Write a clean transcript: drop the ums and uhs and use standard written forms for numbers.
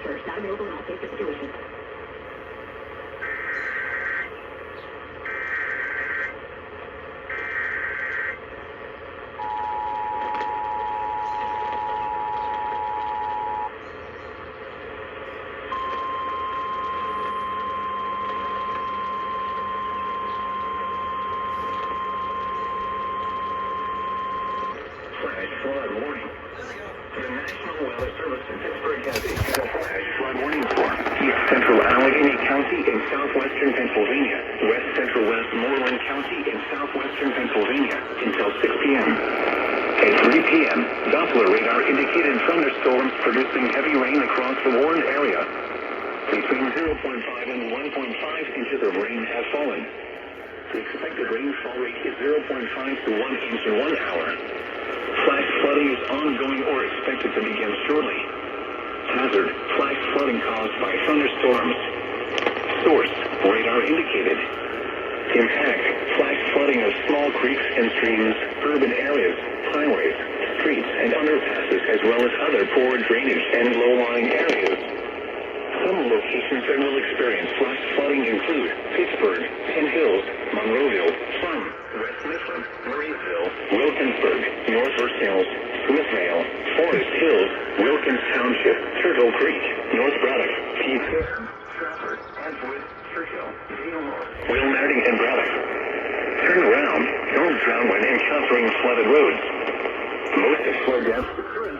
first, not available in all cases if you wish. Flash flood warning. The National Weather Service in Pittsburgh has issued a flash flood warning for East Central Allegheny County in southwestern Pennsylvania, West Central Westmoreland County in southwestern Pennsylvania until 6 p.m. At 3 p.m., Doppler radar indicated thunderstorms producing heavy rain across the warned area. Between 0.5 and 1.5 inches of rain have fallen. The expected rainfall rate is 0.5 to 1 inch in 1 hour. Flash flooding is ongoing or expected to begin shortly. Hazard, flash flooding caused by thunderstorms. Source, radar indicated. Impact, flash flooding of small creeks and streams, urban areas, highways, streets, and underpasses, as well as other poor drainage and low-lying areas. Some locations that will experience flash flooding include Pittsburgh, Penn Hills, Monroeville, Plum, West Mifflin, Marysville, Wilkinsburg, North Versailles, Smithvale, Forest Hills, Wilkins Township, Turtle Creek, North Braddock, Pease, Trafford, Edgewood, Churchill, Dale North, Wilmerding, and Braddock. Turn around. Don't drown when encountering flooded roads. Most of flood deaths occur in